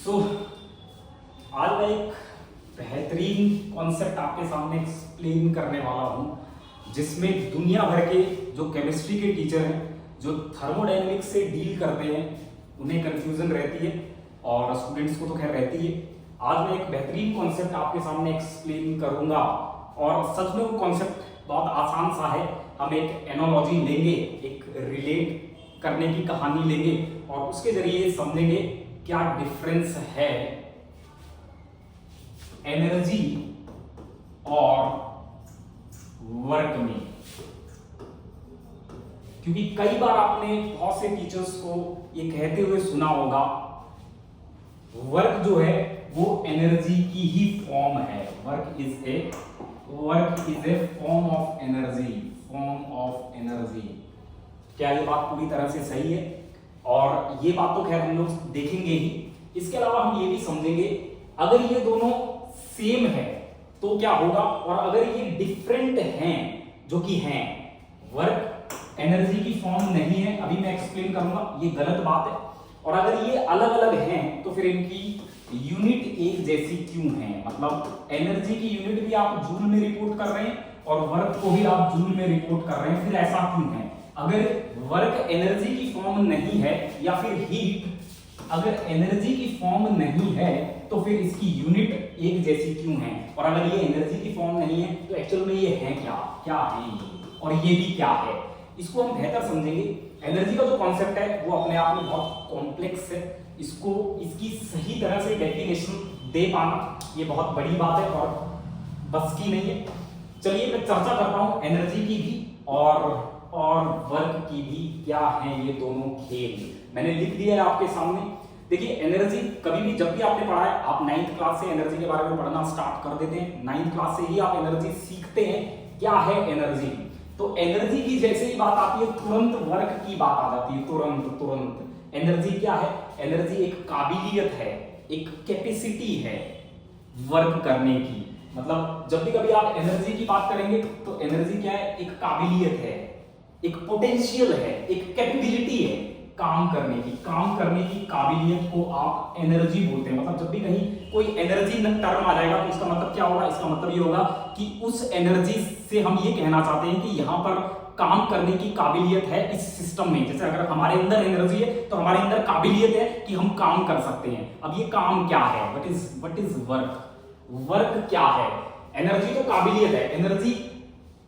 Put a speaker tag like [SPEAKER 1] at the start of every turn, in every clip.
[SPEAKER 1] सो आज मैं एक बेहतरीन कॉन्सेप्ट आपके सामने एक्सप्लेन करने वाला हूँ जिसमें दुनिया भर के जो केमिस्ट्री के टीचर हैं, जो थर्मोडायनेमिक्स से डील करते हैं, उन्हें कंफ्यूजन रहती है और स्टूडेंट्स को तो खैर रहती है। आज मैं एक बेहतरीन कॉन्सेप्ट आपके सामने एक्सप्लेन करूंगा और सच में वो कॉन्सेप्ट बहुत आसान सा है। हम एक एनालॉजी लेंगे, एक रिलेट करने की कहानी लेंगे और उसके जरिए समझेंगे क्या डिफरेंस है एनर्जी और वर्क में। क्योंकि कई बार आपने बहुत से टीचर्स को ये कहते हुए सुना होगा, वर्क जो है वो एनर्जी की ही फॉर्म है। Work is a form of energy, क्या ये बात पूरी तरह से सही है? और ये बात तो खैर हम लोग देखेंगे ही। इसके अलावा हम ये भी समझेंगे अगर ये दोनों सेम है तो क्या होगा, और अगर ये डिफरेंट हैं, जो कि हैं, वर्क एनर्जी की फॉर्म नहीं है, अभी मैं एक्सप्लेन करूंगा ये गलत बात है, और अगर ये अलग अलग हैं तो फिर इनकी यूनिट एक जैसी क्यों है? मतलब एनर्जी की यूनिट भी आप जूल में रिपोर्ट कर रहे हैं और वर्क को भी आप जूल में रिपोर्ट कर रहे हैं, फिर ऐसा क्यों है? अगर वर्क एनर्जी की फॉर्म नहीं है या फिर हीट अगर एनर्जी की फॉर्म नहीं है तो फिर इसकी यूनिट एक जैसी क्यों है? और अगर ये एनर्जी की फॉर्म नहीं है तो एक्चुअल में ये है क्या है ये, और ये भी क्या है? इसको हम बेहतर समझेंगे। एनर्जी का जो कॉन्सेप्ट है वो अपने आप में बहुत कॉम्प्लेक्स है। इसको इसकी सही तरह से डेफिनेशन दे पाना ये बहुत बड़ी बात है और बस की नहीं है। चलिए मैं चर्चा करता हूं एनर्जी की भी और वर्क की भी। क्या है ये दोनों खेल? मैंने लिख दिया है आपके सामने। देखिए एनर्जी कभी भी जब भी आपने पढ़ा है, आप 9th क्लास से एनर्जी के बारे में पढ़ना स्टार्ट कर देते हैं। 9th क्लास से ही आप एनर्जी सीखते हैं। क्या है एनर्जी? तो एनर्जी की जैसे ही बात आती है तुरंत वर्क की बात आ जाती है। तुरंत एनर्जी क्या है? एनर्जी एक काबिलियत है, एक कैपेसिटी है वर्क करने की। मतलब जब भी कभी आप एनर्जी की बात करेंगे तो एनर्जी क्या है? एक काबिलियत है, एक पोटेंशियल है, एक कैपेबिलिटी है काम करने की काबिलियत को आप एनर्जी बोलते हैं। मतलब जब भी कहीं कोई एनर्जी टर्म आ जाएगा तो इसका मतलब क्या होगा? इसका मतलब ये होगा कि उस एनर्जी से हम ये कहना चाहते हैं कि यहां पर काम करने की काबिलियत है इस सिस्टम में। जैसे अगर हमारे अंदर एनर्जी है तो हमारे अंदर काबिलियत है कि हम काम कर सकते हैं। अब ये काम क्या है? What is work? वर्क क्या है? एनर्जी तो काबिलियत है, एनर्जी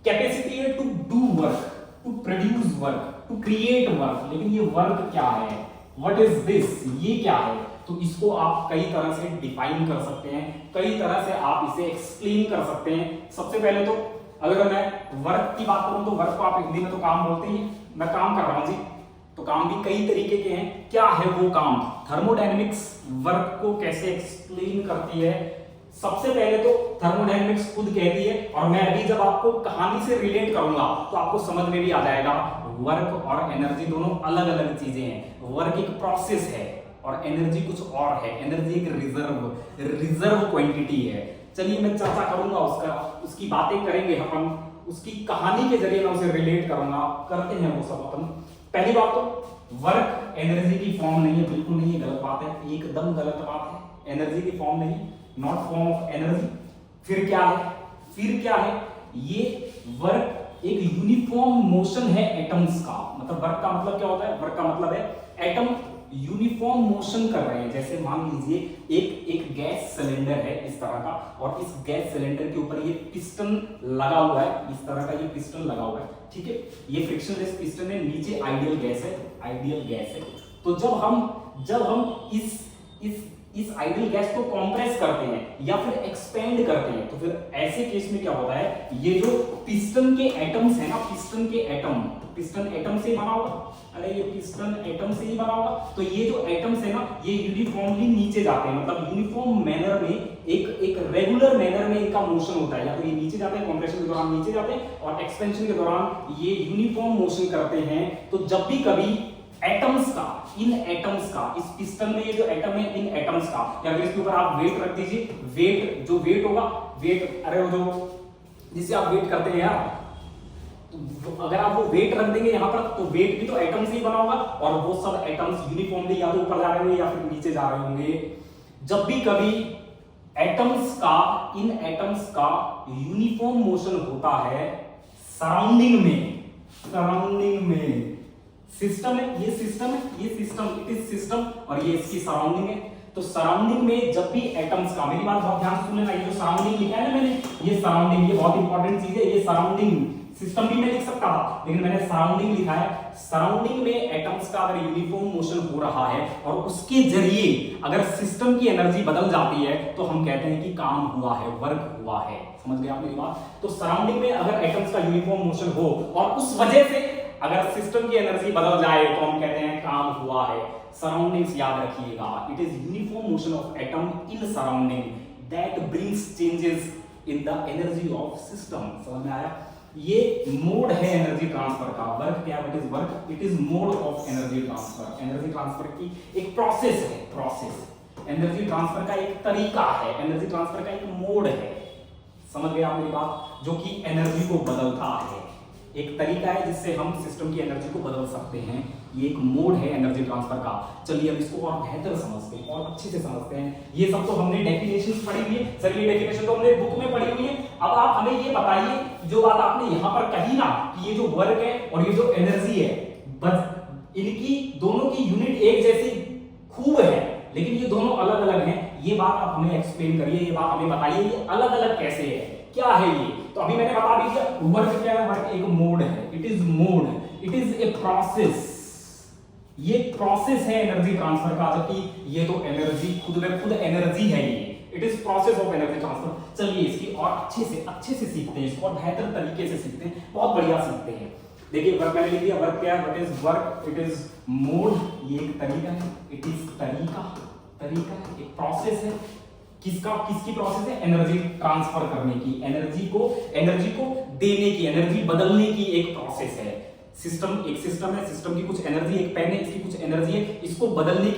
[SPEAKER 1] कैपेसिटी है to do work, to produce work, to create work. लेकिन ये वर्क क्या है? What is this? ये क्या है? तो इसको आप कई तरह से डिफाइन कर सकते हैं, कई तरह से आप इसे एक्सप्लेन कर सकते हैं। सबसे पहले तो अगर मैं वर्क की बात करूं तो वर्क को आप हिंदी में तो काम बोलते ही, मैं काम कर रहा हूं जी, तो काम भी कई तरीके के हैं। क्या है वो काम? थर्मोडायनेमिक्स वर्क को कैसे एक्सप्लेन करती है? सबसे पहले तो थर्मोडायनेमिक्स खुद कहती है, और मैं अभी जब आपको कहानी से रिलेट करूंगा तो आपको समझ में भी आ जाएगा वर्क और एनर्जी दोनों अलग अलग चीजें हैं। वर्क एक प्रोसेस है और एनर्जी कुछ और है। एनर्जी एक रिजर्व क्वांटिटी है। चलिए मैं चर्चा करूंगा उसकी बातें करेंगे अपन, उसकी कहानी के जरिए मैं उसे रिलेट करूंगा। करते हैं वो सब अपन। पहली बात तो वर्क एनर्जी की फॉर्म नहीं है, बिल्कुल नहीं है, गलत बात है, एकदम गलत बात है। एनर्जी की फॉर्म नहीं, नॉट फॉर्म ऑफ एनर्जी। फिर क्या है? ये वर्क एक यूनिफॉर्म मोशन है एटम्स का। मतलब वर्क का मतलब क्या होता है? वर्क का मतलब है एटम यूनिफॉर्म मोशन कर रहे हैं। जैसे मान लीजिए एक गैस सिलेंडर है इस तरह का, और इस गैस सिलेंडर के ऊपर ये पिस्टन लगा हुआ है, इस तरह का ये पिस्टन लगा हुआ है, ठीक है। ये फ्रिक्शनलेस पिस्टन है, नीचे आइडियल गैस है। तो जब हम इस आइडियल गैस को कंप्रेस करते हैं या फिर एक्सपेंड करते हैं तो फिर ऐसे केस में क्या होता है? ये जो पिस्टन के एटम्स है ना, पिस्टन एटम से बना होगा, अरे ये पिस्टन एटम से ही बना होगा, तो ये जो एटम्स है ना ये यूनिफॉर्मली नीचे जाते हैं। मतलब यूनिफॉर्म मैनर में, एक रेगुलर मैनर में इनका मोशन होता है। या तो ये नीचे जाते हैं, कंप्रेशन के दौरान नीचे जाते हैं, और एक्सपेंशन के दौरान ये यूनिफॉर्म मोशन करते हैं। तो जब भी कभी इन एटम्स का इस पिस्टन में ये जो एटम है, इन एटम्स का, या फिर इसके ऊपर आप वेट रख दीजिए, जो वेट होगा, अरे वो जो जिसे आप वेट करते हैं यार, तो अगर आप वो वेट रख देंगे यहाँ पर तो वेट भी तो एटम से ही बना होगा, और वो सब एटम्स यूनिफॉर्मली या तो ऊपर जा रहे होंगे या फिर नीचे जा रहे होंगे। जब भी कभी इन एटम्स का यूनिफॉर्म मोशन होता है सराउंडिंग में सिस्टम है, ये सिस्टम इट इज सिस्टम, और ये इसकी सराउंडिंग है। तो सराउंडिंग में जब भी एटम्स का, मेरी बात बहुत ध्यान से सुन लेना, ये जो सराउंडिंग लिखा है ना मैंने, ये सराउंडिंग, ये बहुत इंपॉर्टेंट चीज है। ये सराउंडिंग, सिस्टम भी मैं लिख सकता था लेकिन मैंने सराउंडिंग लिखा है। सराउंडिंग में एटम्स का अगर यूनिफॉर्म मोशन हो रहा है और उसके जरिए अगर सिस्टम की एनर्जी बदल जाती है तो हम कहते हैं कि काम हुआ है, वर्क हुआ है। समझ गए आप मेरी बात? तो सराउंडिंग में अगर एटम्स का यूनिफॉर्म मोशन हो और उस वजह से अगर सिस्टम की एनर्जी बदल जाए तो हम कहते हैं काम हुआ है। सराउंडिंग्स याद रखिएगा, it is uniform motion of atom in surrounding that brings changes in the energy of system. समझ में आया? ये मोड है एनर्जी ट्रांसफर का। वर्क क्या है? It is mode of energy transfer. Energy transfer की एक प्रोसेस है, एनर्जी ट्रांसफर का एक तरीका है, एनर्जी ट्रांसफर का एक मोड है। समझ गए आप मेरी बात? जो कि एनर्जी को बदलता है, एक तरीका है जिससे हम सिस्टम की एनर्जी को बदल सकते हैं। ये एक मोड है एनर्जी ट्रांसफर का। चलिए हम इसको और बेहतर समझते हैं और अच्छे से समझते हैं। ये सब तो हमने डेफिनेशंस पढ़ी हुई है सर, ये डेफिनेशन तो हमने बुक में पढ़ी हुई है। अब आप हमें ये बताइए, जो बात आपने यहां पर कही ना कि ये जो वर्क है और ये जो एनर्जी है, बस इनकी दोनों की यूनिट एक जैसी खूब है लेकिन ये दोनों अलग अलग हैं। ये बात आप हमें एक्सप्लेन करिए, ये बात हमें बताइए, ये अलग अलग कैसे है, क्या है ये? तो अभी मैंने बता दिया, वर्क क्या है? वर्क एक मोड है, it is mode, it is a process. ये प्रोसेस है एनर्जी ट्रांसफर का, जबकि ये तो एनर्जी खुद में खुद एनर्जी है। ये it is process of energy transfer. चलिए इसकी और अच्छे से सीखते हैं, इसको और बेहतर तरीके से सीखते हैं, बहुत बढ़िया सीखते हैं। देखिए वर्क मैंने लिख दिया, वर्क क्या है? What is work? It is mode, ये एक तरीका है, इट इज तरीका है, एक प्रोसेस है। किसकी प्रोसेस है? एनर्जी ट्रांसफर करने की, एनर्जी को देने की, एनर्जी बदलने की एक प्रोसेस है। एक सिस्टम है, सिस्टम की कुछ एनर्जी, एक पेन है, इसकी कुछ एनर्जी है, इसको बदलने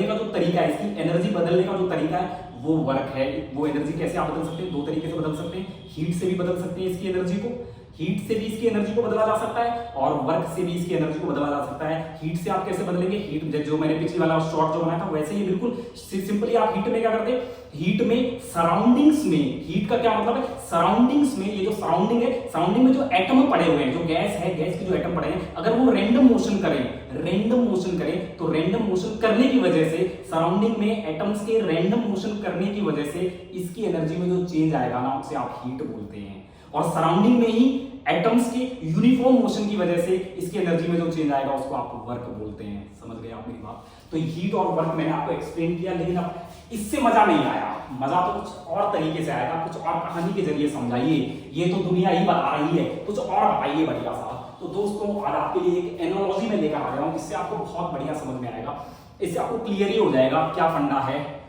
[SPEAKER 1] का जो तरीका है, इसकी एनर्जी बदलने का जो तरीका है वो वर्क है। वो एनर्जी कैसे आप बदल सकते हैं? दो तरीके से बदल सकते हैं। हीट से भी बदल सकते हैं इसकी एनर्जी को, हीट से भी इसकी एनर्जी को बदला जा सकता है और वर्क से भी इसकी एनर्जी को बदला जा सकता है। हीट से आप कैसे बदलेंगे? हीट जो मैंने पिछली वाला शॉर्ट जो बनाया था वैसे ही बिल्कुल सिंपली आप हीट में क्या करते हैं? हीट में सराउंडिंग्स में, हीट का क्या मतलब है? सराउंडिंग्स में, ये जो सराउंडिंग है, सराउंडिंग में जो एटम पड़े हुए हैं, जो गैस है, गैस के जो एटम पड़े हैं, अगर वो रैंडम मोशन करें तो रैंडम मोशन करने की वजह से, सराउंडिंग में एटम्स के रैंडम मोशन करने की वजह से इसकी एनर्जी में जो चेंज आएगा ना, उसे आप हीट बोलते हैं। और सराउंडिंग में ही एटम्स के यूनिफॉर्म मोशन की वजह से इसकी एनर्जी में जो चेंज आएगा उसको आप वर्क बोलते हैं। समझ गए आप मेरी बात? तो हीट और वर्क मैंने आपको एक्सप्लेन किया, लेकिन अब इससे मजा नहीं आया। मजा तो कुछ और तरीके से आएगा, कुछ और कहानी के जरिए समझाइए। ये तो दुनिया ही बता रही है, कुछ और बताइए बढ़िया सा। तो दोस्तों आज आपके लिए एक एनालॉजी में लेकर आ रहा हूं, इससे आपको बहुत बढ़िया समझ में आएगा, इससे आपको क्लियर ही हो जाएगा क्या फंडा है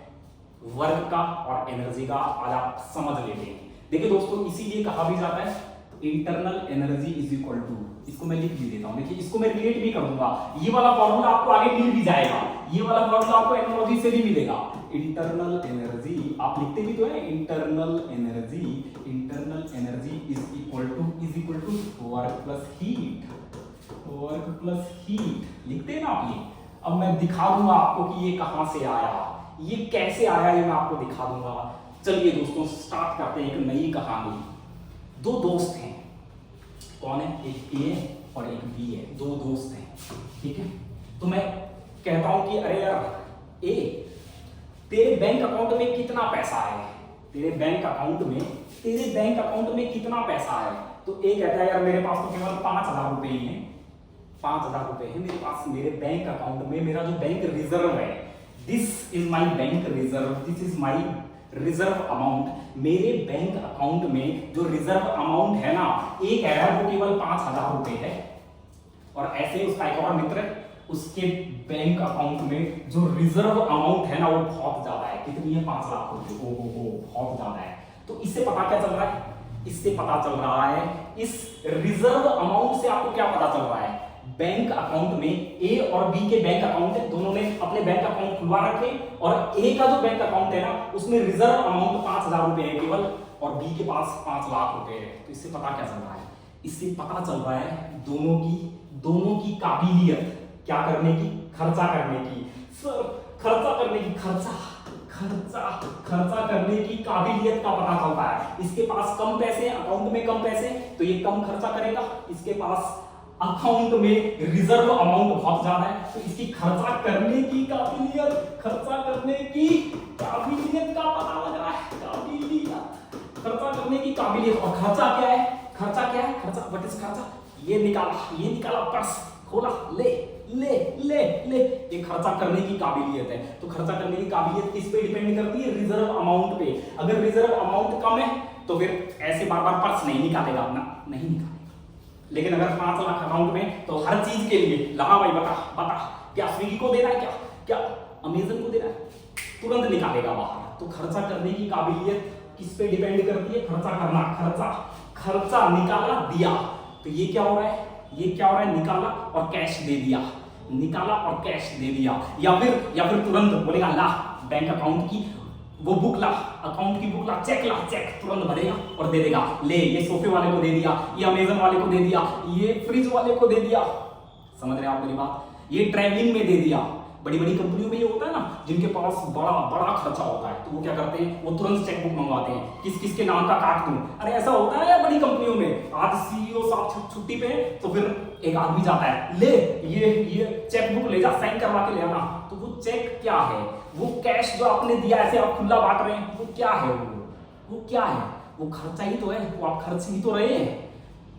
[SPEAKER 1] वर्क का और एनर्जी का। आज आप समझ लेते हैं। देखिए दोस्तों, इसीलिए कहा भी जाता है internal energy is equal to, इसको मैं लिख भी देता हूं, देखिए इसको मैं रिलेट भी कर दूंगा। ये वाला फॉर्मूला आपको आगे मिल भी जाएगा, ये वाला फॉर्मूला आपको एनालॉजी से भी मिलेगा। इंटरनल एनर्जी आप लिखते भी तो है, internal energy is equal to work plus heat, लिखते हैं ना आप ये। अब मैं दिखा दूंगा आपको कि ये कहां से आया, ये कैसे आया, ये मैं आपको दिखा दूंगा। चलिए दोस्तों स्टार्ट करते हैं एक नई कहानी। दो दोस्त हैं, कौन है? एक ए और एक बी है, दो दोस्त हैं, ठीक है। तो मैं कहता हूं कि अरे यार ए, तेरे बैंक अकाउंट में कितना पैसा है? तेरे बैंक अकाउंट में कितना पैसा है? तो ए कहता है यार मेरे पास तो केवल 5,000 रुपए ही है, 5,000 रुपए है मेरे पास, मेरे बैंक अकाउंट में, मेरा जो बैंक रिजर्व है, this is my bank reserve, this is my reserve amount. मेरे बैंक अकाउंट में जो रिजर्व अमाउंट है ना, एक है वो केवल 5,000 रुपए है। और ऐसे उसका एक और मित्र, उसके बैंक अकाउंट में जो रिजर्व अमाउंट है ना वो बहुत ज्यादा है। कितनी है? 5 लाख रुपए। ओ बहुत ज्यादा है। तो इससे पता क्या चल रहा है? इससे पता चल रहा है, इस रिजर्व अमाउंट से आपको क्या पता चल रहा है? बैंक अकाउंट में ए और बी के बैंक अकाउंट है, दोनों ने अपने बैंक अकाउंट खुलवा रखे और ए का जो बैंक अकाउंट है ना उसमें रिजर्व अमाउंट 5,000 रुपए है केवल और बी के पास 5 लाख रुपए है। तो इससे पता क्या चल रहा है? इससे पता चल रहा है दोनों की काबिलियत क्या करने की? खर्चा करने की। सर खर्चा करने की, खर्चा खर्चा करने की काबिलियत का पता चलता है। इसके पास कम पैसे, अकाउंट में कम पैसे, तो ये कम खर्चा करेगा। इसके पास अकाउंट में रिजर्व अमाउंट बहुत ज्यादा है, तो इसकी खर्चा करने की काबिलियत का पता लग रहा है। खर्चा करने की काबिलियत। और खर्चा क्या है? व्हाट इज खर्चा? ये निकाला पर्स खोला, ले, ये खर्चा करने की काबिलियत है। तो खर्चा करने की काबिलियत किस पे डिपेंड करती है? रिजर्व अमाउंट पे। अगर रिजर्व अमाउंट कम है तो फिर ऐसे बार बार पर्स नहीं निकालेगा अपना, नहीं निकालेगा। लेकिन अगर 5 लाख अकाउंट में, तो हर चीज के लिए लगा भाई, बता क्या स्विगी को देना है, क्या अमेजन को देना है, तुरंत निकालेगा बाहर। तो खर्चा करने की काबिलियत किस पे डिपेंड करती है? खर्चा करना। खर्चा निकाला, दिया, तो ये क्या हो रहा है? निकाला और कैश दे दिया। या फिर तुरंत बोलेगा ला बैंक अकाउंट की वो बुक ला, चेक तुरंत भरेगा और दे देगा। ले, ये सोफे वाले को दे दिया, ये अमेजन वाले को दे दिया, ये फ्रिज वाले को दे दिया। समझ रहे हैं आप मेरी बात? ये ट्रैवलिंग में दे दिया। बड़ी कंपनियों में ये होता है ना, जिनके पास बड़ा खर्चा होता है, तो वो क्या करते हैं? वो तुरंत चेक बुक मंगवाते हैं, किस के नाम का काट दूं। अरे ऐसा होता है बड़ी कंपनियों में। आज सीईओ साहब छुट्टी पे, तो फिर एक आदमी जाता है, ले ये चेक बुक ले जा, साइन करवा के ले आना। तो वो चेक क्या है? वो कैश जो आपने दिया, ऐसे आप खुला बांट रहे हैं, वो क्या है? वो खर्चा ही तो है, वो आप खर्च ही तो रहे हैं।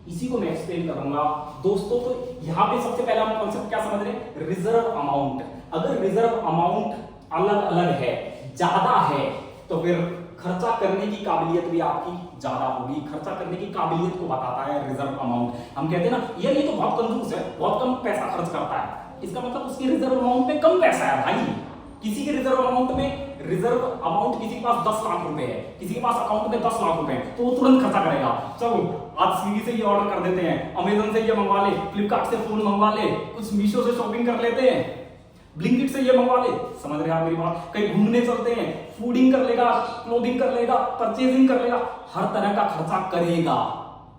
[SPEAKER 1] इसी को मैं एक्सप्लेन करूंगा दोस्तों। तो यहाँ पे सबसे पहला हम कॉन्सेप्ट क्या समझ रहे हैं? Reserve amount. अगर रिजर्व अमाउंट अलग है, ज्यादा है, तो फिर खर्चा करने की काबिलियत भी आपकी ज्यादा होगी। खर्चा करने की काबिलियत को बताता है रिजर्व अमाउंट। हम कहते हैं ना, ये तो बहुत कंजूस है, बहुत कम पैसा खर्च करता है, इसका मतलब उसकी रिजर्व अमाउंट में कम पैसा है भाई। किसी के रिजर्व अमाउंट किसी के पास 10 लाख रुपए है, किसी के पास अकाउंट में 10 लाख रुपए है, तो वो तुरंत खर्चा करेगा। चलो आज स्विगी से ये ऑर्डर कर देते हैं, अमेजन से ये मंगवा ले, फ्लिपकार्ट से फोन मंगवा ले, कुछ मीशो से शॉपिंग कर लेते हैं, ब्लिंकिट से ये मंगवा ले। समझ रहे हैं आप मेरी बात? कहीं घूमने चलते हैं, फूडिंग कर लेगा, क्लोथिंग कर लेगा, परचेजिंग कर लेगा, हर तरह का खर्चा करेगा।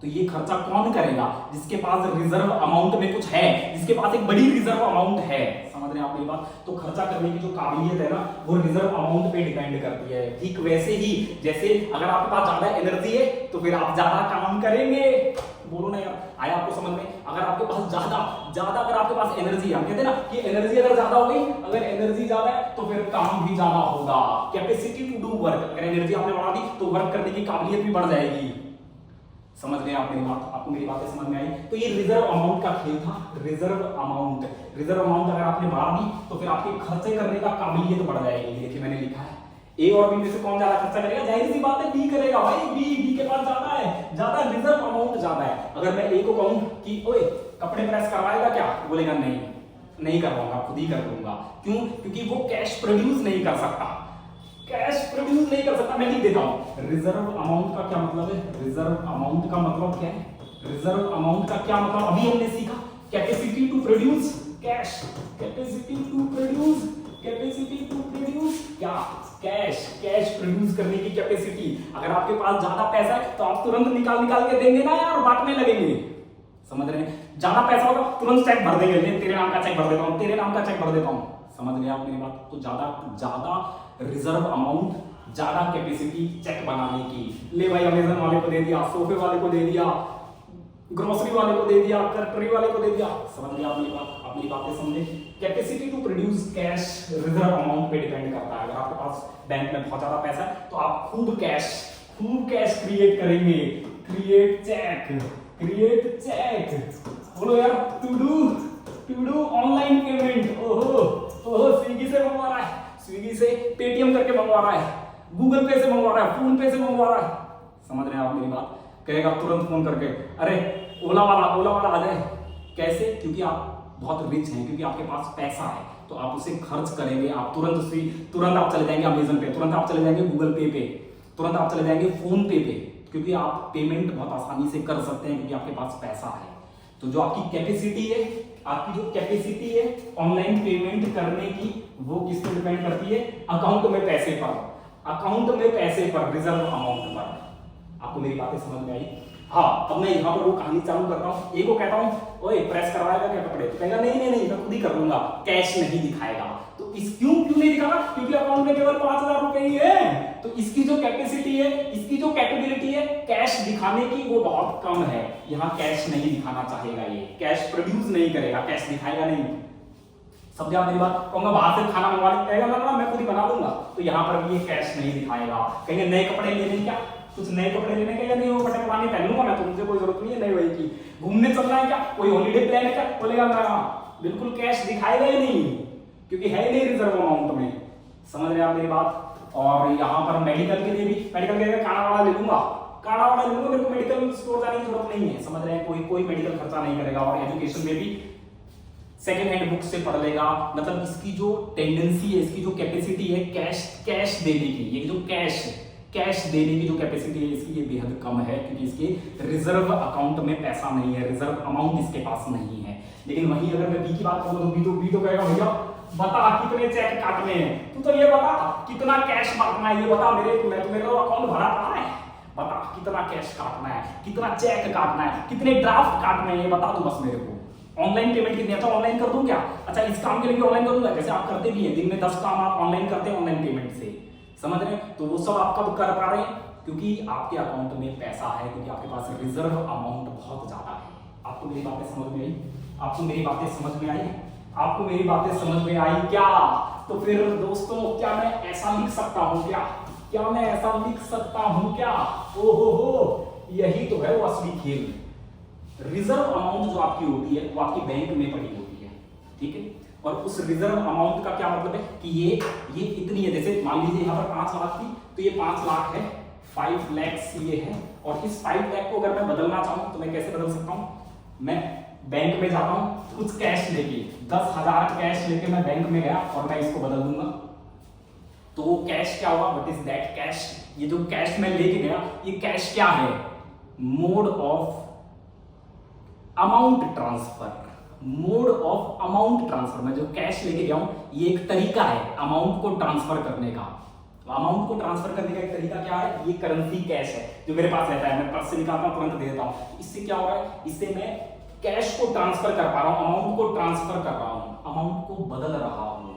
[SPEAKER 1] तो ये खर्चा कौन करेगा? जिसके पास रिजर्व अमाउंट में कुछ है, जिसके पास एक बड़ी रिजर्व अमाउंट है। समझ रहे हैं आप मेरी बात? तो खर्चा करने की जो काबिलियत है ना, वो रिजर्व अमाउंट पे डिपेंड करती है। ठीक वैसे ही जैसे अगर आपके पास ज्यादा एनर्जी है, तो फिर आप ज्यादा काम करेंगे। बोलो ना यार, आया आपको समझ में? अगर आपके पास ज्यादा अगर आपके पास एनर्जी है, हम कहते हैं ना कि एनर्जी अगर ज्यादा हो गई, अगर एनर्जी ज्यादा है तो फिर काम भी ज्यादा होगा। कैपेसिटी टू डू वर्क, अगर एनर्जी आपने बढ़ा दी तो वर्क करने की काबिलियत भी बढ़ जाएगी। समझ गए आप मेरी बात? आपको मेरी बातें समझ में आई? तो ये रिजर्व अमाउंट का खेल था। रिजर्व अमाउंट अगर आपने बढ़ा दी तो फिर आपके खर्चे करने का काबिलियत बढ़ जाएगी। देखिए मैंने लिखा है, ए और बी में से कौन ज्यादा खर्चा करेगा? जाहिर सी बात है बी करेगा भाई। बी के पास ज्यादा है, ज्यादा रिजर्व अमाउंट ज्यादा है। अगर मैं ए को कहूं कि ओए कपड़े प्रेस करवाएगा क्या, बोलेगा नहीं करवाऊंगा, खुद ही कर लूंगा। क्यों? क्योंकि वो कैश प्रोड्यूस नहीं कर सकता, मैं लिख देता हूं। रिजर्व अमाउंट का क्या मतलब है? रिजर्व अमाउंट का मतलब क्या है? रिजर्व अमाउंट का क्या मतलब अभी हमने सीखा? Capacity to produce cash, cash प्रोड्यूस करने की कैपेसिटी। अगर आपके पास ज्यादा पैसा है तो आप तुरंत निकाल के देंगे ना यार, बांटने लगेंगे। समझ रहे हैं? ज्यादा पैसा होगा तुरंत चेक भर देंगे, तेरे नाम का चेक भर देता हूं, समझ रहे हैं आप मेरी बात? तो ज्यादा रिजर्व अमाउंट, ज्यादा कैपेसिटी चेक बनाने की। ले भाई अमेजन वाले को दे दिया, सोफे वाले को दे दिया, ग्रोसरी वाले को दे दिया, कटरी वाले को दे दिया। समझ गया आप मेरी बात? आप मेरी बातें समझे? Capacity to produce cash reserve amount पे डिपेंड करता है। अगर आपके पास बैंक में बहुत ज्यादा पैसा है तो आप खूब कैश क्रिएट करेंगे। क्रिएट चेक बोलो यार। To do online payment. ओहो स्विगी से मंगवा रहा है, स्विगी से पेटीएम करके मंगवा रहा है, गूगल पे से मंगवा रहा है, फोन पे से मंगवा रहा है। समझ रहे हैं आप मेरी बात? कहेगा तुरंत फोन करके, अरे ओला वाला आ जाए। कैसे? क्योंकि आप बहुत रिच हैं, क्योंकि आपके पास पैसा है, तो आप उसे खर्च करेंगे। आप तुरंत आप चले जाएंगे अमेजन पे, तुरंत आप चले जाएंगे गूगल पे पे, तुरंत आप चले जाएंगे फोन पे पे, क्योंकि आप पेमेंट बहुत आसानी से कर सकते हैं, क्योंकि आपके पास पैसा है। तो जो आपकी कैपेसिटी है ऑनलाइन पेमेंट करने की, वो किस पे डिपेंड करती है? अकाउंट में पैसे पर, रिजर्व अमाउंट पर। आपको मेरी बातें समझ में आई? हाँ, अब मैं यहाँ पर वो कहानी चालू करता हूँ। एक को कहता हूँ ओए प्रेस करवाएगा क्या कपड़े, तो कहेगा नहीं मैं खुद ही कर लूंगा, कैश नहीं दिखाएगा। तो क्यों नहीं दिखाएगा? क्योंकि अकाउंट में केवल 5,000 जो कैपेसिटी है, इसकी जो कैपेबिलिटी है कैश दिखाने की, वो बहुत कम है। यहाँ कैश नहीं दिखाना चाहेगा, ये कैश प्रोड्यूस नहीं करेगा, कैश दिखाएगा नहीं। समझे आप मेरी बात? कहूंगा बाहर से खाना मंगवा लेगा ना, मैं खुद ही बना लूंगा, तो यहाँ पर भी ये कैश नहीं दिखाएगा। कहेंगे नए कपड़े लेने, क्या कुछ नए कपड़े लेने का, या नहीं वो कपड़े पुराने पहन लूंगा मैं, तो मुझे कोई जरूरत नहीं है नए वही की। घूमने चलना है क्या, कोई हॉलीडे प्लान है क्या, बोलेगा मैं बिल्कुल कैश दिखाएगा ही नहीं, क्योंकि है ही नहीं रिजर्व अमाउंट में। समझ रहे आप मेरी बात? और यहाँ पर मेडिकल के लिए भी, मेडिकल के लिए काढ़ा वाला ले लूंगा, काढ़ा वाला ले लूंगा, मेरे को मेडिकल स्टोर जाने की जरूरत नहीं है। समझ रहे हैं? कोई मेडिकल खर्चा नहीं करेगा। और एजुकेशन में भी सेकेंड हैंड बुक से पढ़ लेगा। मतलब इसकी जो टेंडेंसी है, इसकी जो कैपेसिटी है कैश देने की, ये जो कैश देने की जो कैपेसिटी है इसकी, ये बेहद कम है, क्योंकि इसके रिजर्व अकाउंट में पैसा नहीं है, रिजर्व अमाउंट इसके पास नहीं है। लेकिन वहीं अगर मैं बी की बात करूं तो बी तो कहेगा भैया बता कितने चेक काटने हैं, तू तो ये बता कितना कैश बांटना है, ये बता मैं तो मेरा अकाउंट भरा पड़ा है, बता कितना कैश काटना है, कितना चेक काटना है, कितने ड्राफ्ट काटने हैं, ये बता दो बस मेरे को। ऑनलाइन पेमेंट कितनी, अच्छा ऑनलाइन कर दूं क्या? अच्छा इस काम के लिए भी ऑनलाइन कर दूंगा, जैसे आप करते भी हैं, दिन में 10 काम आप ऑनलाइन करते हैं ऑनलाइन पेमेंट से। समझ रहे हैं? तो वो सब आप कब कर पा रहे हैं? क्योंकि आपके अकाउंट में पैसा है, क्योंकि आपके पास रिजर्व अमाउंट बहुत ज्यादा है। आपको मेरी बातें समझ में आई? आपको मेरी बातें समझ में आई? आपको मेरी बातें समझ में आई क्या? तो फिर दोस्तों क्या मैं ऐसा लिख सकता हूं क्या मैं ऐसा लिख सकता हूं क्या? ओहो हो, यही तो है वो असली खेल। रिजर्व अमाउंट जो आपकी होती है वो आपकी बैंक में पड़ी होती है, ठीक है। और उस रिजर्व अमाउंट का क्या मतलब है कि ये इतनी है, जैसे मान लीजिए यहाँ पर 5 लाख थी, तो ये 5 लाख है, 5 lakhs ये है। और इस 5 लाख को अगर मैं बदलना चाहूं तो मैं कैसे बदल सकता हूं? मैं बैंक में जाता हूं, कुछ कैश लेके 10,000 कैश लेके मैं बैंक में गया और मैं इसको बदल दूंगा, तो वो कैश क्या होगा? What is that cash? ये जो कैश मैं लेके गया, ये कैश क्या है? Mode of amount transfer. Mode of amount transfer, मैं जो कैश लेके गया हूं, ये एक तरीका है अमाउंट को ट्रांसफर करने का। अमाउंट को ट्रांसफर करने का एक तरीका क्या है? ये करेंसी कैश है जो मेरे पास रहता है, मैं पर्स से निकालता हूं, तुरंत दे देता हूं। इससे क्या हो रहा है? इससे मैं कैश को ट्रांसफर कर पा रहा हूं, अमाउंट को ट्रांसफर कर रहा हूं, अमाउंट को बदल रहा हूं।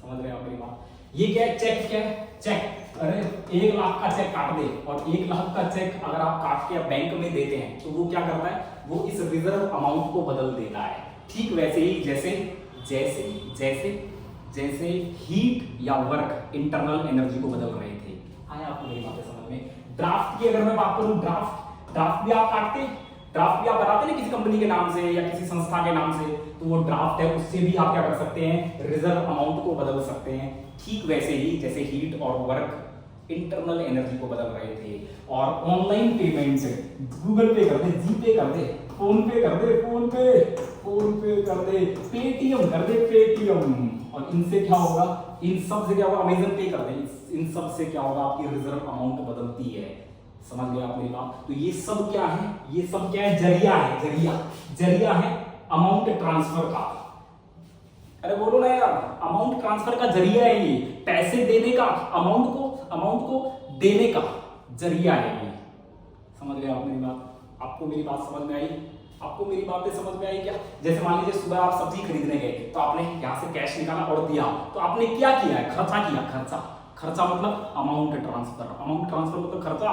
[SPEAKER 1] समझ रहे हैं आप मेरी बात? ये क्या है? चेक क्या है? चेक, अरे 1 लाख का चेक काट दे, और 1 लाख का चेक अगर आप काट के बैंक में देते हैं तो वो क्या करता है? वो इस रिजर्व अमाउंट को बदल देता है। ठीक वैसे ही जैसे हीट या वर्क इंटरनल एनर्जी को बदल रहे थे। आया आपको मेरी बातें समझ में? ड्राफ्ट की अगर मैं बात करूं, ड्राफ्ट भी आप काटते, ड्राफ्ट भी आप बनाते ना किसी कंपनी के नाम से या किसी संस्था के नाम से, तो वो ड्राफ्ट है, उससे भी आप क्या कर सकते हैं? रिजर्व अमाउंट को बदल सकते हैं। ठीक वैसे ही जैसे हीट और वर्क इंटरनल एनर्जी को बदल रहे थे। और ऑनलाइन पेमेंट से गूगल पे कर दे, जीपे कर दे, फोन पे कर दे, फोन पे कर दे, पेटीएम कर दे, पेटीएम। और इनसे क्या होगा? इन सब से क्या होगा? अमेजन पे कर दे। इन सब से क्या होगा? आपकी रिजर्व अमाउंट बदलती है। समझ गए आप मेरी बात? तो ये सब क्या है? ये सब क्या है? जरिया है अमाउंट ट्रांसफर का। अरे बोलो ना यार, अमाउंट ट्रांसफर का जरिया है ये, पैसे देने का, अमाउंट को देने का जरिया है ये। समझ गए आप मेरी बात? आपको मेरी बात समझ में आई? आपको मेरी बातें समझ में आई क्या? जैसे मान लीजिए सुबह आप सब्जी खरीदने गए, तो आपने यहाँ से कैश निकाला और दिया, तो आपने क्या किया है? खर्चा किया। खर्चा मतलब अमाउंट ट्रांसफर मतलब खर्चा।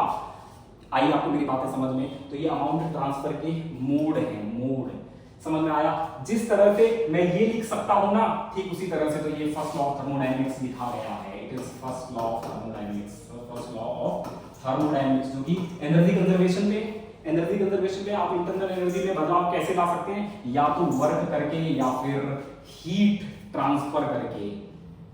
[SPEAKER 1] आई आपको मेरी बातें समझ में? तो ये अमाउंट ट्रांसफर के मोड है, मोड। समझ में आया? जिस तरह से मैं ये लिख सकता हूं ना, ठीक उसी तरह से तो ये फर्स्ट लॉ ऑफ थर्मोडायनेमिक्स लिखा गया है। It is first law of thermodynamics, जो कि एनर्जी कंजर्वेशन पे आप इंटरनल एनर्जी में बदलाव कैसे ला सकते हैं? या तो वर्क करके या फिर हीट ट्रांसफर करके।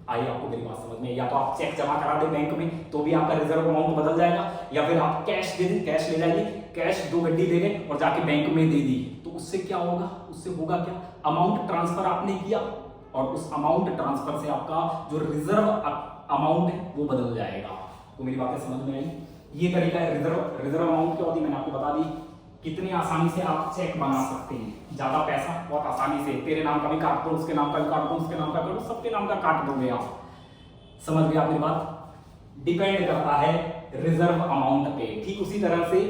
[SPEAKER 1] आई आपको मेरी बात समझ में? या तो आप चेक जमा करा दे बैंक में तो भी आपका रिजर्व अमाउंट बदल जाएगा, या फिर आप कैश दे दें, कैश ले जाइए, कैश 2 गड्डी दे दें और जाके बैंक में दे दी, तो उससे क्या होगा? उससे होगा क्या? अमाउंट ट्रांसफर आपने किया और उस अमाउंट ट्रांसफर से आपका जो रिजर्व अमाउंट है वो बदल जाएगा। तो मेरी बातें समझ में आई? ये तरीका है रिजर्व अमाउंट क्या होती है मैंने आपको बता दी। कितनी आसानी से आप चेक बना सकते हैं, ज्यादा पैसा बहुत आसानी से, तेरे नाम का भी काट दो, उसके नाम का भी काट दो, उसके नाम का काट दो, सबके नाम का काट दोगे आप। समझ गए आपकी बात? डिपेंड करता है रिजर्व अमाउंट पे। ठीक उसी तरह से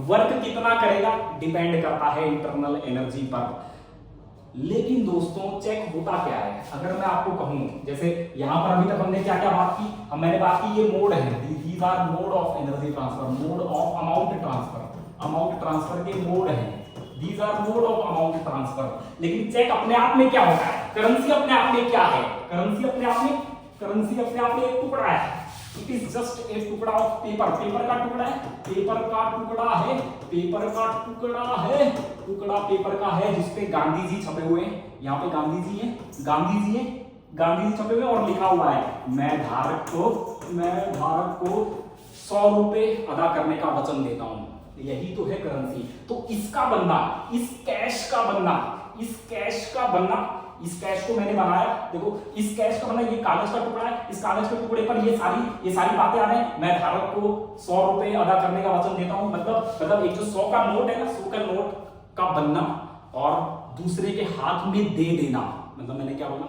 [SPEAKER 1] वर्क कितना करेगा डिपेंड करता है इंटरनल एनर्जी पर। लेकिन दोस्तों चेक होता क्या है, अगर मैं आपको कहूं, जैसे यहां पर अभी तक हमने क्या क्या बात की, मैंने बात की ये मोड है, these are mode of energy transfer, mode of amount transfer, amount transfer के मोड हैं, these are mode of amount transfer. लेकिन चेक अपने आप में क्या होता है, करेंसी अपने आप में क्या है, करेंसी अपने आप में, करेंसी अपने आप में एक टुकड़ा है, इट इज जस्ट ए टुकड़ा ऑफ पेपर, पेपर का टुकड़ा है, पेपर का टुकड़ा है, पेपर का टुकड़ा है, टुकड़ा पेपर का है जिसपे गांधी जी छपे हुए हैं, यहाँ पे गांधी जी हैं, गांधी जी हैं, गांधी जी छपे हुए और लिखा हुआ है मैं धारक को 100 रुपए अदा करने का वचन देता हूं, यही तो है करेंसी। तो इसका बनना, इस कैश का बनना, इस कैश का बनना, इस कैश को मैंने बनाया, देखो इस कैश का बनना, ये कागज का टुकड़ा है, इस कागज के टुकड़े पर ये सारी बातें आ रही हैं, मैं धारक को 100 रुपए अदा करने का वचन देता हूं, मतलब एक जो 100 का नोट है ना, 100 का नोट का बनना और दूसरे के हाथ में दे देना, मतलब मैंने क्या बोला,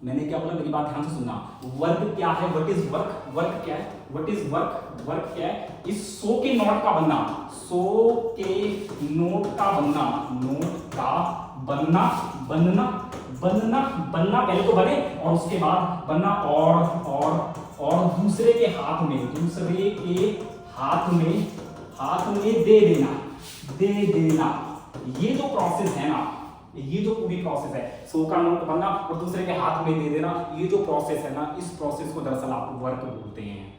[SPEAKER 1] मेरी बात ध्यान से सुनना, वर्क क्या है, व्हाट इज वर्क, वर्क क्या है, व्हाट इज वर्क, वर्क क्या है, इस 100 के नोट का बनना, 100 के नोट का बनना, नोट का बनना, बनना पहले तो बने और उसके बाद बनना और दूसरे के हाथ में दे देना, ये जो प्रोसेस है ना, ये जो पूरी प्रोसेस है, 100 का नोट बनना और दूसरे के हाथ में दे देना, ये जो प्रोसेस है ना, इस प्रोसेस को दरअसल आप वर्क बोलते हैं।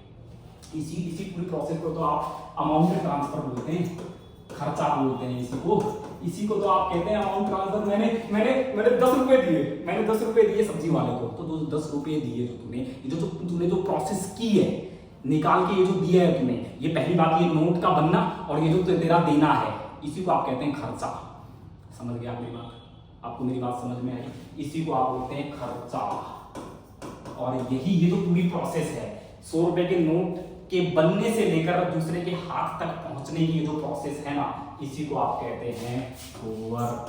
[SPEAKER 1] इसी पूरी प्रोसेस को तो आप अमाउंट ट्रांसफर बोलते हैं, खर्चा बोलते हैं इसी को तो आप कहते हैं अमाउंट ट्रांसफर। मैंने 10 रुपए दिए, मैंने 10 रुपए दिए सब्जी वाले को, तो 10 रुपए दिए जो तूने जो प्रोसेस की है, निकाल के ये जो दिया है तूने, ये पहली बात, ये नोट का बनना और ये जो तेरा देना है, इसी को आप कहते हैं खर्चा। समझ गया मेरी बात, आपको मेरी बात समझ में आई, इसी को आप बोलते हैं खर्चा। और यही ये जो पूरी प्रोसेस है, 100 रुपए के नोट के बनने से लेकर दूसरे के हाथ तक पहुंचने की जो प्रोसेस है ना, इसी को आप कहते हैं वर्क,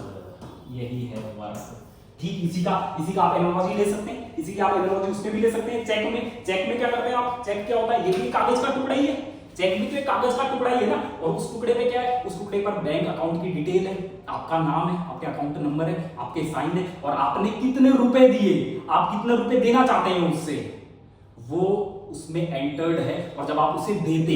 [SPEAKER 1] यही है वर्क। ठीक, इसी का आप एनालॉजी ले सकते हैं, इसी की आप एनालॉजी उसमें भी ले सकते हैं। चेक में क्या करते हैं आप, चेक क्या होता है, ये भी कागज का टुकड़ा ही है, चेक भी तो एक कागज का टुकड़ा ही है ना, और उस टुकड़े पे क्या है, उस टुकड़े पर बैंक अकाउंट की डिटेल है, आपका नाम है, आपके अकाउंट नंबर है, आपके साइन है, और आपने कितने रुपए दिए, आप कितने रुपए देना चाहते हैं उससे, वो उसमें एंटर्ड है। और जब आप उसे देते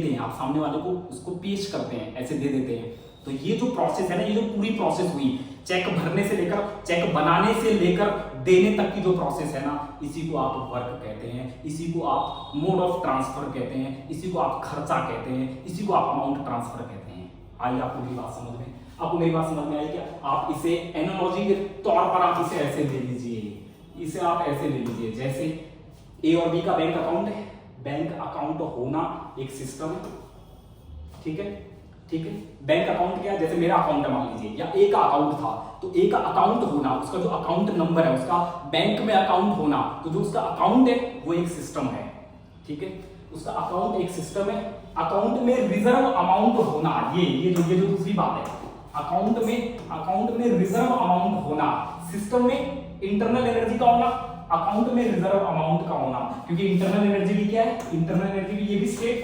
[SPEAKER 1] हैं आप सामने वाले को उसको पेश करते हैं, ऐसे दे देते हैं। तो ये जो प्रोसेस है ना, ये जो पूरी प्रोसेस हुई, चेक भरने से लेकर, चेक बनाने से लेकर देने तक की जो प्रोसेस है ना, इसी को आप वर्क कहते हैं, इसी को आप मोड ऑफ ट्रांसफर कहते हैं, इसी को आप खर्चा कहते हैं, इसी को आप अमाउंट ट्रांसफर कहते हैं। आई आपको मेरी बात समझ में, आपको मेरी बात समझ में आई क्या? आप इसे एनालॉजी के तौर पर आप इसे ऐसे ले लीजिए, इसे आप ऐसे ले लीजिए, जैसे ए और बी का बैंक अकाउंट है, बैंक अकाउंट होना एक सिस्टम है, ठीक है, बैंक अकाउंट क्या है, जैसे मेरा अकाउंट है मान लीजिए, या ए का अकाउंट था, तो ए का अकाउंट होना, उसका जो अकाउंट नंबर है, उसका बैंक में अकाउंट होना, तो जो उसका अकाउंट है वो एक सिस्टम है, ठीक है, उसका अकाउंट एक सिस्टम है। अकाउंट में रिजर्व अमाउंट होना, ये जो दूसरी बात है, अकाउंट में रिजर्व अमाउंट होना, सिस्टम में इंटरनल एनर्जी का होना, अकाउंट में रिजर्व अमाउंट का होना, क्योंकि इंटरनल एनर्जी भी क्या है, इंटरनल एनर्जी भी ये भी स्टेट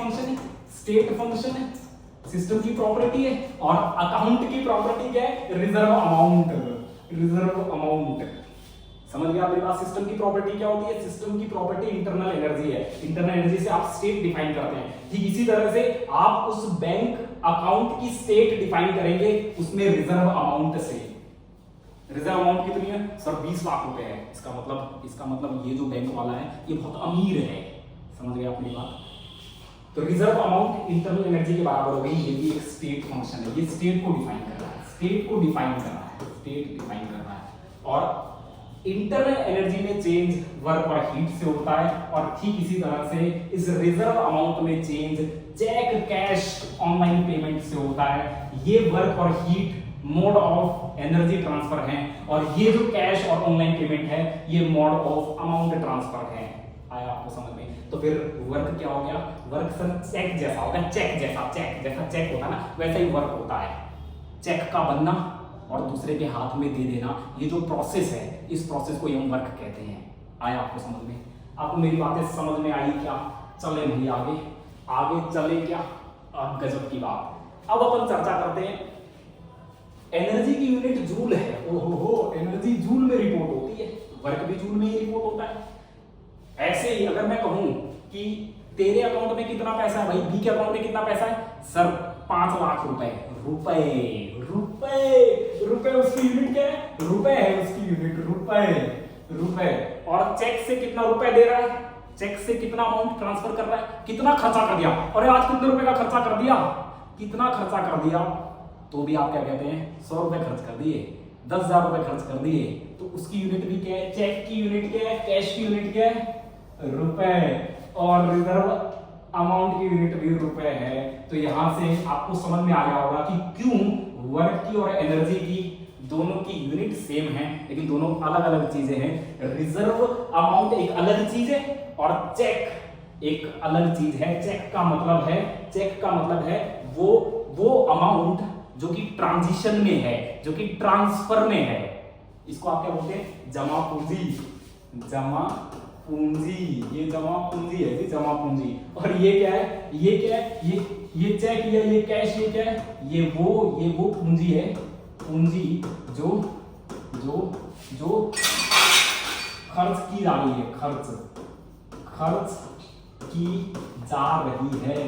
[SPEAKER 1] फंक्शन है, सिस्टम की प्रॉपर्टी है, और अकाउंट की प्रॉपर्टी क्या है, रिजर्व अमाउंट। समझ गया मेरी बात? सिस्टम की प्रॉपर्टी क्या होती है, सिस्टम की प्रॉपर्टी इंटरनल एनर्जी है, इंटरनल एनर्जी से आप स्टेट डिफाइन करते हैं। ठीक इसी तरह से आप उस बैंक अकाउंट की स्टेट डिफाइन करेंगे उसमें रिजर्व अमाउंट से। रिजर्व अमाउंट कितनी है सर? 20 लाख रुपए है। इसका मतलब ये जो बैंक वाला है ये बहुत अमीर है। समझ गए अपनी बात? तो रिजर्व अमाउंट इंटरनल एनर्जी के बराबर हो गई। ये भी एक स्टेट फंक्शन है, ये स्टेट को डिफाइन कर रहा है, स्टेट डिफाइन कर रहा है। और इंटरनल एनर्जी में चेंज वर्क और हीट से होता है, और ठीक इसी तरह से इस रिजर्व अमाउंट में change cheque, cash, online payment से होता है। ये वर्क और heat mode of energy transfer है, और ये जो कैश और ऑनलाइन पेमेंट है ये मोड ऑफ अमाउंट ट्रांसफर है। आया आपको समझ में? तो फिर वर्क क्या हो गया? वर्क सर चेक जैसा होगा, चेक जैसा चेक होता है ना, वैसा ही वर्क होता है। चेक का बनना और दूसरे के हाथ में दे देना, ये जो प्रोसेस है, इस प्रोसेस को हम वर्क कहते हैं। आया आपको समझ में? आपको मेरी बातें समझ में आई क्या? चले भाई आगे चले क्या? अब गजब की बात। अब अपन चर्चा करते हैं एनर्जी की यूनिट जूल है। ओहो, एनर्जी जूल में रिपोर्ट होती है, वर्क भी जूल में ही रिपोर्ट होता है। ऐसे ही अगर मैं कहूं कि तेरे अकाउंट में कितना पैसा है भाई, बी के अकाउंट में कितना पैसा है सर 5 लाख रुपए, रुपए रुपए रुपए उसकी यूनिट क्या है, रुपए है उसकी यूनिट, रुपए रुपए। और चेक से कितना रुपए दे रहा है, चेक से कितना अमाउंट ट्रांसफर कर रहा है, कितना खर्चा कर दिया, और आज कितने रुपए का खर्चा कर दिया, कितना खर्चा कर दिया, तो भी आप क्या कहते हैं 100 रुपए खर्च कर दिए, 10,000 रुपए खर्च कर दिए, तो उसकी यूनिट भी क्या है, चेक की यूनिट क्या है, कैश की यूनिट क्या है, रुपए, और रिजर्व अमाउंट की यूनिट भी रुपए है। तो यहां से आपको समझ में आ गया होगा कि क्यों वर्क की और एनर्जी की दोनों की यूनिट सेम है, लेकिन दोनों अलग अलग चीजें हैं। रिजर्व अमाउंट एक अलग चीज है और चेक एक अलग चीज है। चेक का मतलब है वो अमाउंट जो कि ट्रांजिशन में है, जो कि ट्रांसफर में है, इसको आप क्या बोलते हैं, जमा पूंजी, जमा पूंजी, ये जमा पूंजी है जी, जमा पूंजी। और ये क्या है, ये क्या है, ये चेक या ये कैश, ये क्या है, ये वो पूंजी है, पूंजी जो जो जो खर्च की जा रही है, खर्च की जा रही है,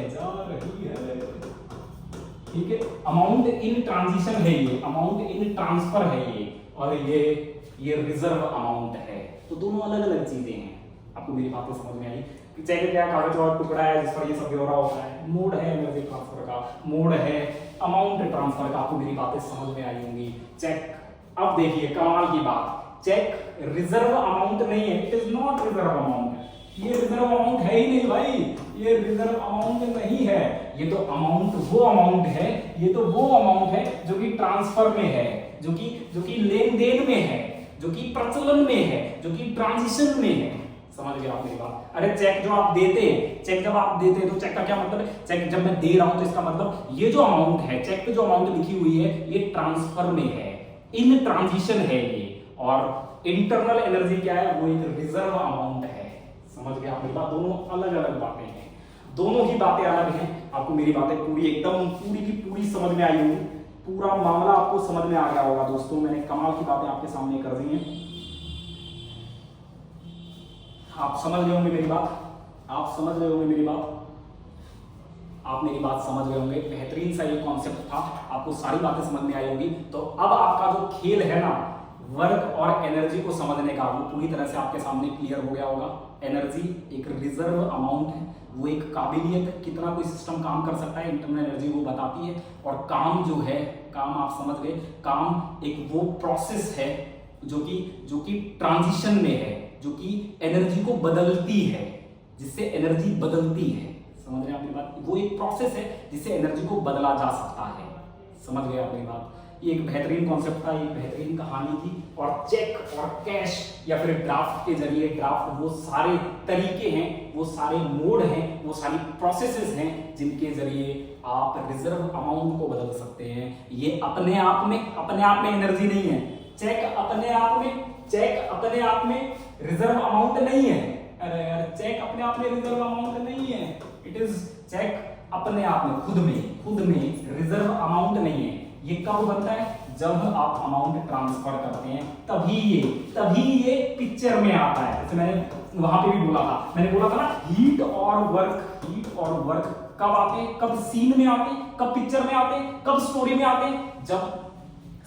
[SPEAKER 1] ठीक है। अमाउंट इन ट्रांजिशन है ये, अमाउंट इन ट्रांसफर है ये, और ये रिजर्व अमाउंट है। तो दोनों अलग अलग चीजें हैं। आपको मेरी बातें समझ में आई कि चेक क्या कागज और टुकड़ा है जिस पर ये सब ब्यौरा होता है, मोड है एनर्जी ट्रांसफर का, मोड है अमाउंट ट्रांसफर का। आपको मेरी बातें समझ में आई होंगी। चेक, अब देखिए कमाल की बात, चेक रिजर्व अमाउंट नहीं है, it is not reserve amount. ये रिजर्व अमाउंट है ही नहीं भाई, ये रिजर्व अमाउंट नहीं है। ये तो अमाउंट वो अमाउंट है, ये तो वो अमाउंट है जो कि ट्रांसफर में है, जो कि लेन देन में है, जो कि प्रचलन में है, जो कि ट्रांजिशन में है। समझ गए आप मेरी बात। अरे चेक जो आप देते हैं, चेक जब आप देते हैं तो चेक का क्या मतलब है, चेक जब मैं दे रहा हूं तो इसका मतलब ये जो अमाउंट है, चेक पे जो अमाउंट लिखी हुई है, ये ट्रांसफर में है, इन ट्रांजिशन है ये। और इंटरनल एनर्जी क्या है, वो एक रिजर्व अमाउंट है। समझ गए आप मेरी बात। दोनों अलग अलग बातें हैं, दोनों ही बातें अलग हैं। आपको मेरी बातें पूरी एकदम पूरी की पूरी समझ में आई होगी, पूरा मामला आपको समझ में आ गया होगा दोस्तों। मैंने कमाल की बातें आपके सामने कर दी हैं, आप समझ गए होंगे मेरी बात, आप समझ गए होंगे मेरी बात, आप मेरी बात समझ गए होंगे। बेहतरीन सा ये कॉन्सेप्ट था, आपको सारी बातें समझ में आई होगी। तो अब आपका जो खेल है ना वर्क और एनर्जी को समझने का, वो पूरी तरह से आपके सामने क्लियर हो गया होगा। एनर्जी एक रिजर्व अमाउंट है, वो एक काबिलियत, कितना कोई सिस्टम काम कर सकता है, इंटरनल एनर्जी वो बताती है। और काम जो है, काम आप समझ गए, काम एक वो प्रोसेस है जो कि ट्रांजिशन में है, जो कि एनर्जी को बदलती है, जिससे एनर्जी बदलती है। समझ रहे हैं आप मेरी बात। वो एक प्रोसेस है जिससे एनर्जी को बदला जा सकता है। समझ गए आप मेरी बात। ये एक बेहतरीन कॉन्सेप्ट था, एक बेहतरीन कहानी थी। और चेक और कैश या फिर ड्राफ्ट के जरिए, ड्राफ्ट वो सारे तरीके हैं, वो सारे मोड हैं, वो सारी प्रोसेसेस हैं जिनके जरिए आप रिजर्व अमाउंट को बदल सकते हैं। ये अपने आप में एनर्जी नहीं है। चेक अपने आप में रिजर्व अमाउंट नहीं है। अरे यार, चेक अपने आप में रिजर्व अमाउंट नहीं है। इट इज चेक अपने आप में खुद में रिजर्व अमाउंट नहीं है। ये कब बनता है, जब आप अमाउंट ट्रांसफर करते हैं, तभी ये पिक्चर में आता है। जैसे मैंने वहां पे भी बोला था ना, हीट और वर्क कब आते हैं, कब सीन में आते हैं, कब पिक्चर में आते हैं, कब स्टोरी में आते हैं, जब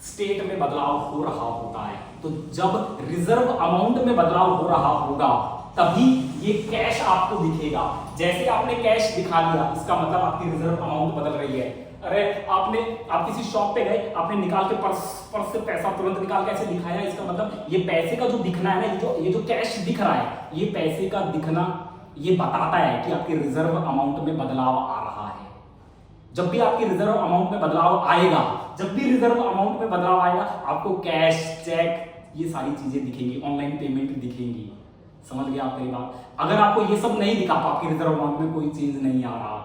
[SPEAKER 1] स्टेट में बदलाव हो रहा होता है। तो जब रिजर्व अमाउंट में बदलाव हो रहा होगा तभी ये कैश आपको दिखेगा। जैसे आपने कैश दिखा लिया, इसका मतलब आपकी रिजर्व अमाउंट बदल रही है। अरे आप किसी शॉप पे गए, आपने निकाल के पर्स से पैसा तुरंत निकाल के ऐसे दिखाया, इसका मतलब ये पैसे का जो दिखना है ना, ये जो कैश दिख रहा है, ये पैसे का दिखना ये बताता है कि आपके रिजर्व अमाउंट में बदलाव आ रहा है। जब भी आपके रिजर्व अमाउंट में बदलाव आएगा, आपको कैश, चेक, ये सारी चीजें दिखेंगी, ऑनलाइन पेमेंट दिखेंगी। समझ गए आप मेरी बात। अगर आपको ये सब नहीं दिखा तो आपके रिजर्व अमाउंट में कोई चेंज नहीं आ रहा।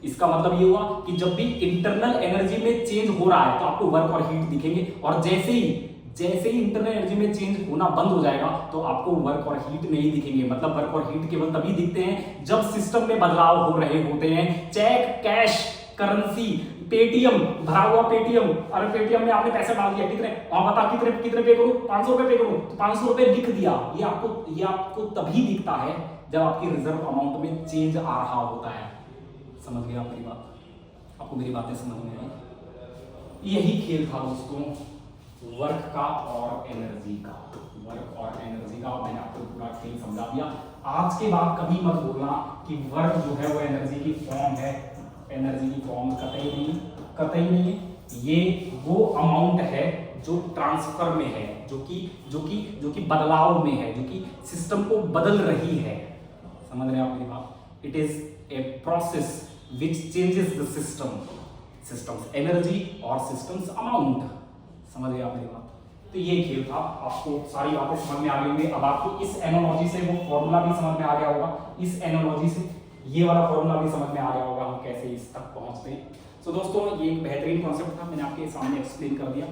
[SPEAKER 1] इसका मतलब ये हुआ कि जब भी इंटरनल एनर्जी में चेंज हो रहा है तो आपको वर्क और हीट दिखेंगे, और जैसे ही इंटरनल एनर्जी में चेंज होना बंद हो जाएगा तो आपको वर्क और हीट नहीं दिखेंगे। मतलब वर्क और हीट केवल तभी दिखते हैं जब सिस्टम में बदलाव हो रहे होते हैं। चेक, कैश करेंसी, पेटीएम, भरा हुआ पेटीएम, अरे पेटीएम में आपने पैसे डाल दिया, कितने वहां बता कितने कितने पे करूं, 500 रुपए पे करूं, तो 500 रुपए लिख दिया। ये आपको तभी दिखता है जब आपकी रिजर्व अमाउंट में चेंज आ रहा होता है। समझ गए आप मेरी बात? आपको मेरी बातें समझ में आई? यही खेल था दोस्तों वर्क का और एनर्जी का। वर्क और एनर्जी का मैंने आपको पूरा खेल समझा दिया। आज के बाद कभी मत बोलना कि वर्क जो है वो एनर्जी की फॉर्म है। एनर्जी की फॉर्म कतई नहीं, कतई नहीं। ये वो अमाउंट है जो ट्रांसफर में है, जो कि बदलाव में है, जो कि सिस्टम को बदल रही है। समझ रहे हैं आप मेरी बात? It is a process which changes the systems energy और सिस्टम्स अमाउंट। समझ रहे हैं आप मेरी बात? तो ये खेल था, आपको सारी बातें समझ में आ गई होंगी। अब आपको इस एनालॉजी से वो फॉर्मूला भी समझ में आ गया होगा, इस एनालॉजी से ये वाला फॉर्मूला भी समझ में आ गया होगा हम कैसे इस तक पहुंचते हैं। सो दोस्तों ये एक बेहतरीन कॉन्सेप्ट था, मैंने आपके सामने एक्सप्लेन कर दिया।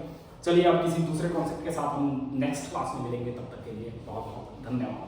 [SPEAKER 1] चलिए अब किसी दूसरे कॉन्सेप्ट के साथ हम नेक्स्ट क्लास में मिलेंगे, तब तक के लिए बहुत बहुत धन्यवाद।